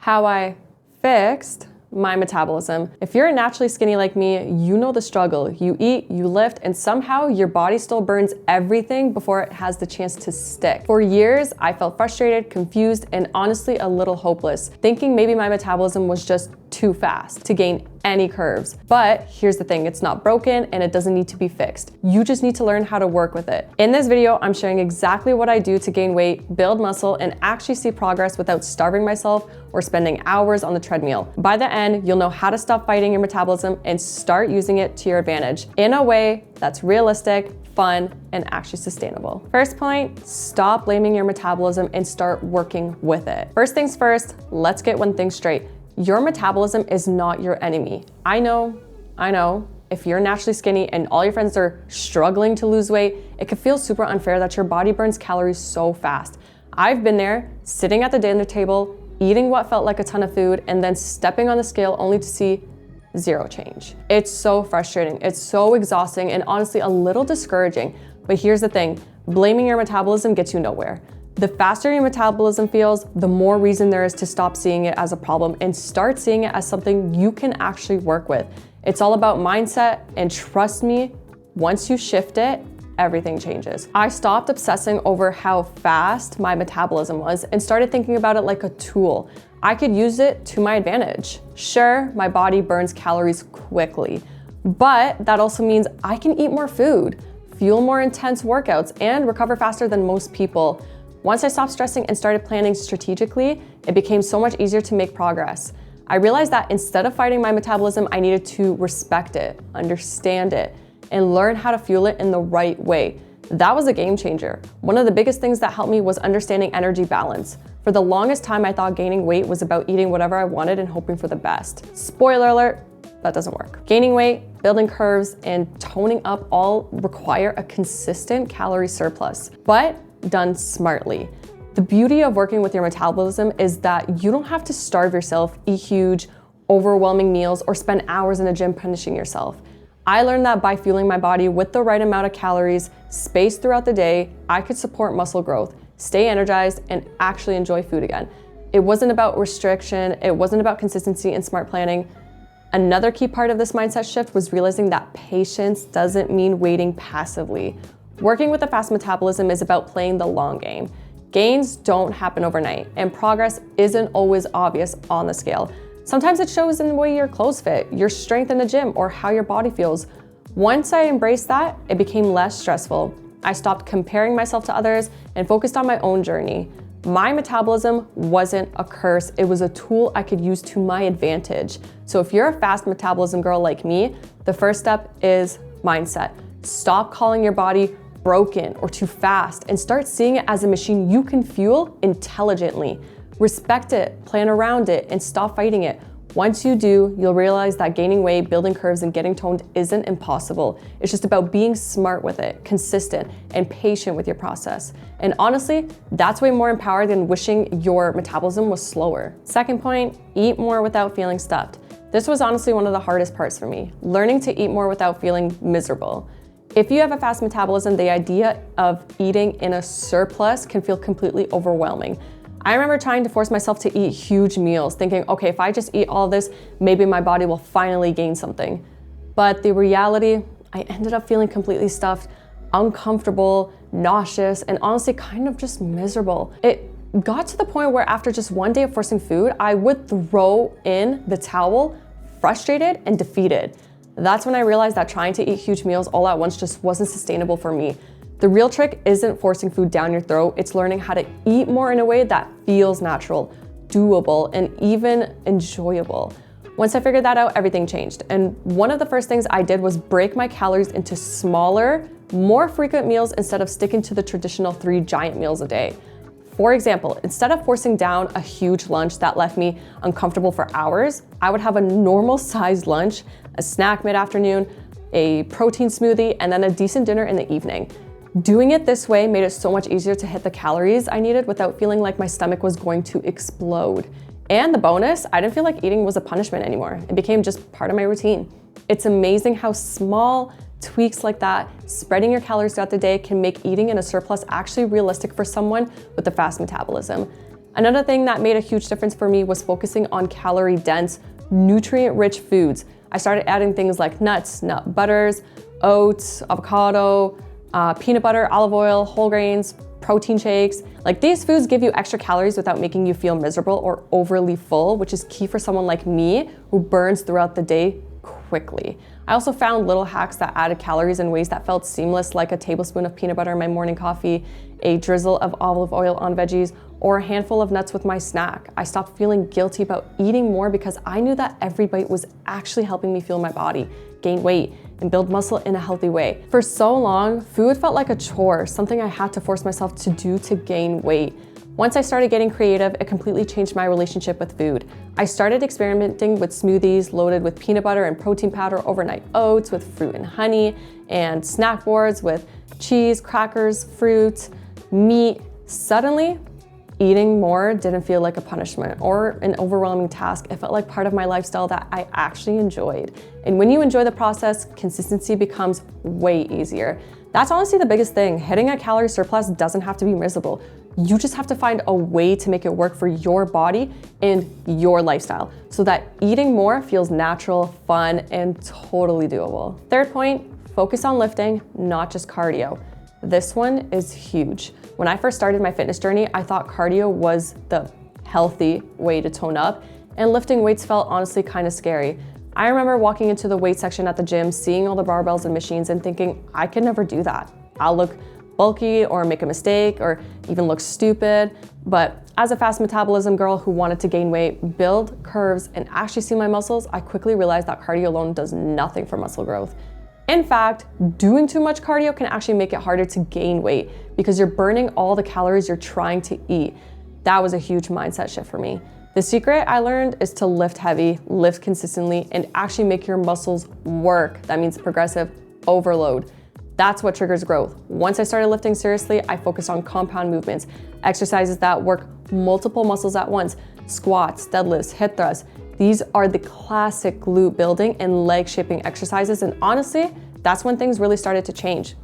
how I fixed my metabolism. If you're naturally skinny like me, you know the struggle. You eat, you lift, and somehow your body still burns everything before it has the chance to stick. For years, I felt frustrated, confused, and honestly a little hopeless, thinking maybe my metabolism was just too fast to gain any curves. But here's the thing, it's not broken and it doesn't need to be fixed. You just need to learn how to work with it. In this video, I'm sharing exactly what I do to gain weight, build muscle, and actually see progress without starving myself or spending hours on the treadmill. By the end, you'll know how to stop fighting your metabolism and start using it to your advantage in a way that's realistic, fun, and actually sustainable. First point, stop blaming your metabolism and start working with it. First things first, let's get one thing straight. Your metabolism is not your enemy. I know, if you're naturally skinny and all your friends are struggling to lose weight, it can feel super unfair that your body burns calories so fast. I've been there, sitting at the dinner table, eating what felt like a ton of food, and then stepping on the scale only to see zero change. It's so frustrating, it's so exhausting, and honestly a little discouraging. But here's the thing, blaming your metabolism gets you nowhere. The faster your metabolism feels, the more reason there is to stop seeing it as a problem and start seeing it as something you can actually work with. It's all about mindset, and trust me, once you shift it, everything changes. I stopped obsessing over how fast my metabolism was and started thinking about it like a tool. I could use it to my advantage. Sure, my body burns calories quickly, but that also means I can eat more food, fuel more intense workouts, and recover faster than most people. Once I stopped stressing and started planning strategically, it became so much easier to make progress. I realized that instead of fighting my metabolism, I needed to respect it, understand it, and learn how to fuel it in the right way. That was a game changer. One of the biggest things that helped me was understanding energy balance. For the longest time, I thought gaining weight was about eating whatever I wanted and hoping for the best. Spoiler alert, that doesn't work. Gaining weight, building curves, and toning up all require a consistent calorie surplus, but done smartly. The beauty of working with your metabolism is that you don't have to starve yourself, eat huge, overwhelming meals, or spend hours in a gym punishing yourself. I learned that by fueling my body with the right amount of calories, spaced throughout the day, I could support muscle growth, stay energized, and actually enjoy food again. It wasn't about restriction, it wasn't about consistency and smart planning. Another key part of this mindset shift was realizing that patience doesn't mean waiting passively. Working with a fast metabolism is about playing the long game. Gains don't happen overnight, and progress isn't always obvious on the scale. Sometimes it shows in the way your clothes fit, your strength in the gym, or how your body feels. Once I embraced that, it became less stressful. I stopped comparing myself to others and focused on my own journey. My metabolism wasn't a curse, it was a tool I could use to my advantage. So if you're a fast metabolism girl like me, the first step is mindset. Stop calling your body broken or too fast and start seeing it as a machine you can fuel intelligently. Respect it, plan around it, and stop fighting it. Once you do, you'll realize that gaining weight, building curves, and getting toned isn't impossible. It's just about being smart with it, consistent, and patient with your process. And honestly, that's way more empowered than wishing your metabolism was slower. Second point, eat more without feeling stuffed. This was honestly one of the hardest parts for me, learning to eat more without feeling miserable. If you have a fast metabolism, the idea of eating in a surplus can feel completely overwhelming. I remember trying to force myself to eat huge meals, thinking, okay, if I just eat all this, maybe my body will finally gain something. But the reality, I ended up feeling completely stuffed, uncomfortable, nauseous, and honestly kind of just miserable. It got to the point where after just one day of forcing food, I would throw in the towel, frustrated and defeated. That's when I realized that trying to eat huge meals all at once just wasn't sustainable for me. The real trick isn't forcing food down your throat, it's learning how to eat more in a way that feels natural, doable, and even enjoyable. Once I figured that out, everything changed. And one of the first things I did was break my calories into smaller, more frequent meals instead of sticking to the traditional 3 giant meals a day. For example, instead of forcing down a huge lunch that left me uncomfortable for hours, I would have a normal sized lunch, a snack mid-afternoon, a protein smoothie, and then a decent dinner in the evening. Doing it this way made it so much easier to hit the calories I needed without feeling like my stomach was going to explode. And the bonus, I didn't feel like eating was a punishment anymore. It became just part of my routine. It's amazing how small tweaks like that, spreading your calories throughout the day, can make eating in a surplus actually realistic for someone with a fast metabolism. Another thing that made a huge difference for me was focusing on calorie-dense, nutrient-rich foods. I started adding things like nuts, nut butters, oats, avocado, peanut butter, olive oil, whole grains, protein shakes. Like, these foods give you extra calories without making you feel miserable or overly full, which is key for someone like me who burns throughout the day quickly. I also found little hacks that added calories in ways that felt seamless, like a tablespoon of peanut butter in my morning coffee, a drizzle of olive oil on veggies, or a handful of nuts with my snack. I stopped feeling guilty about eating more because I knew that every bite was actually helping me fuel my body, gain weight, and build muscle in a healthy way. For so long, food felt like a chore, something I had to force myself to do to gain weight. Once I started getting creative, it completely changed my relationship with food. I started experimenting with smoothies loaded with peanut butter and protein powder, overnight oats with fruit and honey, and snack boards with cheese, crackers, fruit, meat. Suddenly, eating more didn't feel like a punishment or an overwhelming task. It felt like part of my lifestyle that I actually enjoyed. And when you enjoy the process, consistency becomes way easier. That's honestly the biggest thing. Hitting a calorie surplus doesn't have to be miserable. You just have to find a way to make it work for your body and your lifestyle so that eating more feels natural, fun, and totally doable. Third point, focus on lifting, not just cardio. This one is huge. When I first started my fitness journey, I thought cardio was the healthy way to tone up, and lifting weights felt honestly kind of scary. I remember walking into the weight section at the gym, seeing all the barbells and machines and thinking, I could never do that. I'll look bulky or make a mistake or even look stupid. But as a fast metabolism girl who wanted to gain weight, build curves, and actually see my muscles, I quickly realized that cardio alone does nothing for muscle growth. In fact, doing too much cardio can actually make it harder to gain weight because you're burning all the calories you're trying to eat. That was a huge mindset shift for me. The secret I learned is to lift heavy, lift consistently, and actually make your muscles work. That means progressive overload. That's what triggers growth. Once I started lifting seriously, I focused on compound movements, exercises that work multiple muscles at once, squats, deadlifts, hip thrusts. These are the classic glute building and leg shaping exercises, and honestly, that's when things really started to change.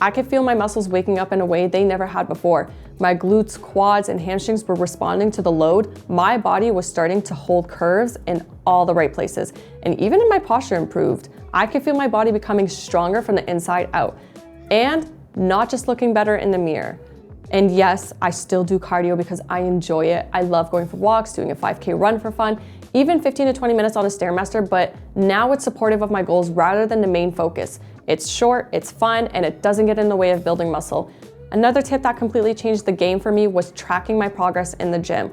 I could feel my muscles waking up in a way they never had before. My glutes, quads, and hamstrings were responding to the load. My body was starting to hold curves in all the right places, and even my posture improved. I could feel my body becoming stronger from the inside out, and not just looking better in the mirror. And yes, I still do cardio because I enjoy it. I love going for walks, doing a 5K run for fun, even 15 to 20 minutes on a Stairmaster, but now it's supportive of my goals rather than the main focus. It's short, it's fun, and it doesn't get in the way of building muscle. Another tip that completely changed the game for me was tracking my progress in the gym.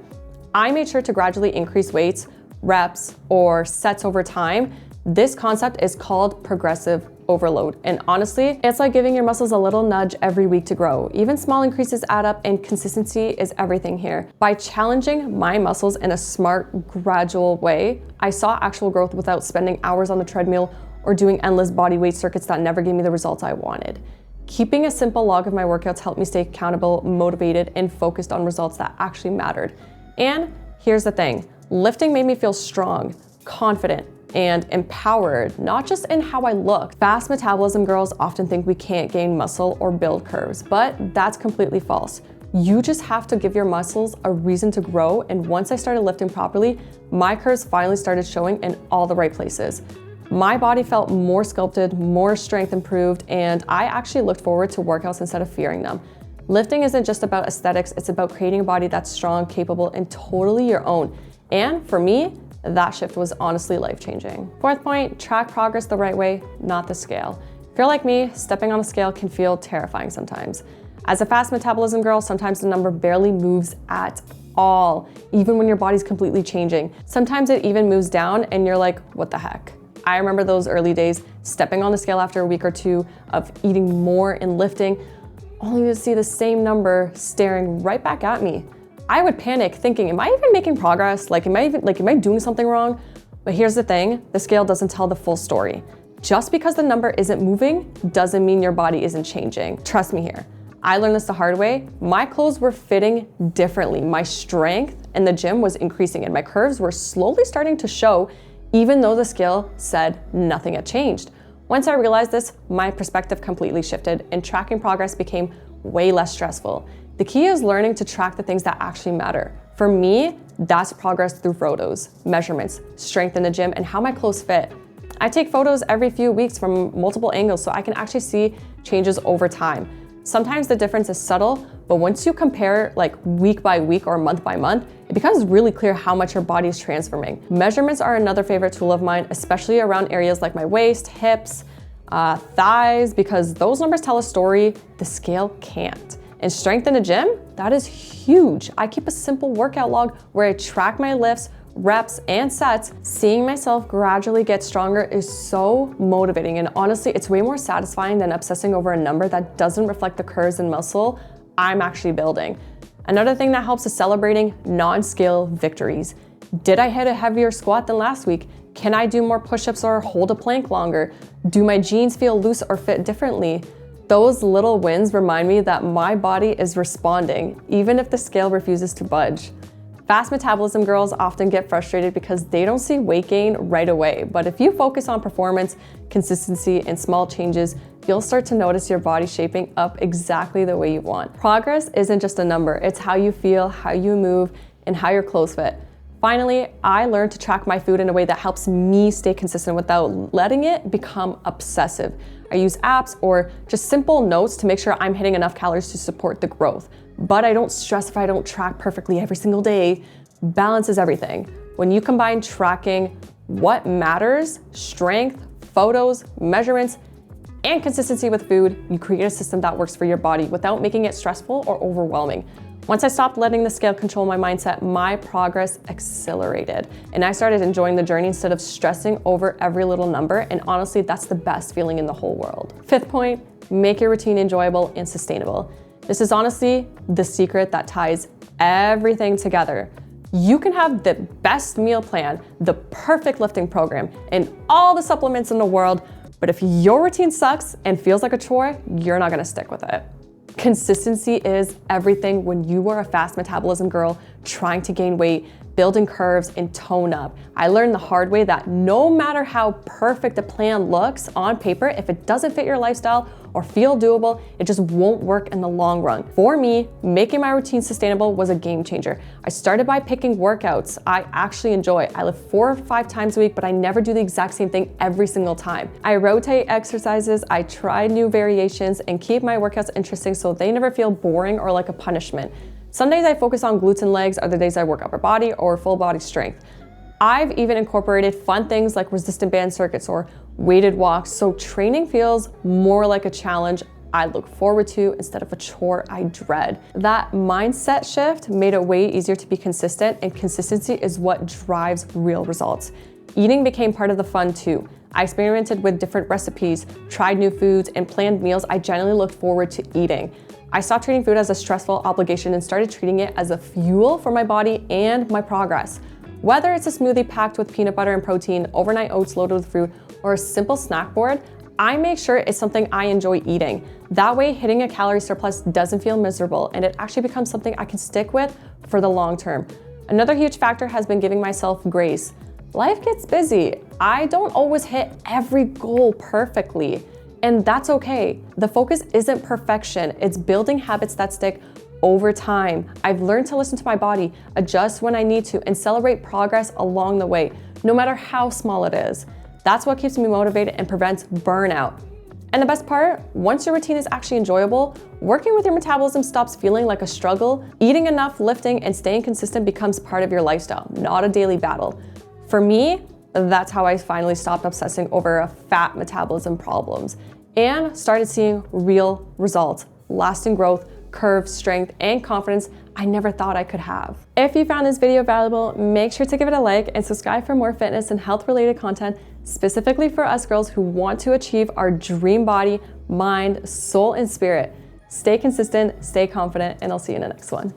I made sure to gradually increase weights, reps, or sets over time. This concept is called progressive overload. And honestly, it's like giving your muscles a little nudge every week to grow. Even small increases add up, and consistency is everything here. By challenging my muscles in a smart, gradual way, I saw actual growth without spending hours on the treadmill or doing endless body weight circuits that never gave me the results I wanted. Keeping a simple log of my workouts helped me stay accountable, motivated, and focused on results that actually mattered. And here's the thing, lifting made me feel strong, confident, and empowered, not just in how I look. Fast metabolism girls often think we can't gain muscle or build curves, but that's completely false. You just have to give your muscles a reason to grow, and once I started lifting properly, my curves finally started showing in all the right places. My body felt more sculpted, more strength improved, and I actually looked forward to workouts instead of fearing them. Lifting isn't just about aesthetics, it's about creating a body that's strong, capable, and totally your own. And for me, that shift was honestly life-changing. Fourth point, track progress the right way, not the scale. If you're like me, stepping on a scale can feel terrifying sometimes. As a fast metabolism girl, sometimes the number barely moves at all, even when your body's completely changing. Sometimes it even moves down and you're like, what the heck? I remember those early days, stepping on the scale after a week or two of eating more and lifting, only to see the same number staring right back at me. I would panic thinking, am I even making progress? Am I doing something wrong? But here's the thing, the scale doesn't tell the full story. Just because the number isn't moving doesn't mean your body isn't changing. Trust me here. I learned this the hard way. My clothes were fitting differently. My strength in the gym was increasing and my curves were slowly starting to show, even though the scale said nothing had changed. Once I realized this, my perspective completely shifted and tracking progress became way less stressful. The key is learning to track the things that actually matter. For me, that's progress through photos, measurements, strength in the gym, and how my clothes fit. I take photos every few weeks from multiple angles so I can actually see changes over time. Sometimes the difference is subtle, but once you compare like week by week or month by month, it becomes really clear how much your body is transforming. Measurements are another favorite tool of mine, especially around areas like my waist, hips, thighs, because those numbers tell a story the scale can't. And strength in the gym, that is huge. I keep a simple workout log where I track my lifts, reps, and sets. Seeing myself gradually get stronger is so motivating, and honestly, it's way more satisfying than obsessing over a number that doesn't reflect the curves and muscle I'm actually building. Another thing that helps is celebrating non-scale victories. Did I hit a heavier squat than last week? Can I do more push-ups or hold a plank longer? Do my jeans feel loose or fit differently? Those little wins remind me that my body is responding, even if the scale refuses to budge. Fast metabolism girls often get frustrated because they don't see weight gain right away. But if you focus on performance, consistency, and small changes, you'll start to notice your body shaping up exactly the way you want. Progress isn't just a number, it's how you feel, how you move, and how your clothes fit. Finally, I learned to track my food in a way that helps me stay consistent without letting it become obsessive. I use apps or just simple notes to make sure I'm hitting enough calories to support the growth. But I don't stress if I don't track perfectly every single day. Balance is everything. When you combine tracking what matters, strength, photos, measurements, and consistency with food, you create a system that works for your body without making it stressful or overwhelming. Once I stopped letting the scale control my mindset, my progress accelerated. And I started enjoying the journey instead of stressing over every little number. And honestly, that's the best feeling in the whole world. Fifth point, make your routine enjoyable and sustainable. This is honestly the secret that ties everything together. You can have the best meal plan, the perfect lifting program, and all the supplements in the world, but if your routine sucks and feels like a chore, you're not gonna stick with it. Consistency is everything when you are a fast metabolism girl trying to gain weight, building curves, and tone up. I learned the hard way that no matter how perfect a plan looks on paper, if it doesn't fit your lifestyle or feel doable, it just won't work in the long run. For me, making my routine sustainable was a game changer. I started by picking workouts I actually enjoy. I lift 4 or 5 times a week, but I never do the exact same thing every single time. I rotate exercises, I try new variations, and keep my workouts interesting so they never feel boring or like a punishment. Some days I focus on glutes and legs, other days I work upper body or full body strength. I've even incorporated fun things like resistant band circuits or weighted walks, so training feels more like a challenge I look forward to instead of a chore I dread. That mindset shift made it way easier to be consistent, and consistency is what drives real results. Eating became part of the fun too. I experimented with different recipes, tried new foods, and planned meals I genuinely looked forward to eating. I stopped treating food as a stressful obligation and started treating it as a fuel for my body and my progress. Whether it's a smoothie packed with peanut butter and protein, overnight oats loaded with fruit, or a simple snack board, I make sure it's something I enjoy eating. That way, hitting a calorie surplus doesn't feel miserable, and it actually becomes something I can stick with for the long term. Another huge factor has been giving myself grace. Life gets busy. I don't always hit every goal perfectly, and that's okay. The focus isn't perfection, it's building habits that stick over time. I've learned to listen to my body, adjust when I need to, and celebrate progress along the way, no matter how small it is. That's what keeps me motivated and prevents burnout. And the best part, once your routine is actually enjoyable, working with your metabolism stops feeling like a struggle. Eating enough, lifting, and staying consistent becomes part of your lifestyle, not a daily battle. For me, that's how I finally stopped obsessing over fat metabolism problems and started seeing real results, lasting growth, curves, strength, and confidence I never thought I could have. If you found this video valuable, make sure to give it a like and subscribe for more fitness and health-related content specifically for us girls who want to achieve our dream body, mind, soul, and spirit. Stay consistent, stay confident, and I'll see you in the next one.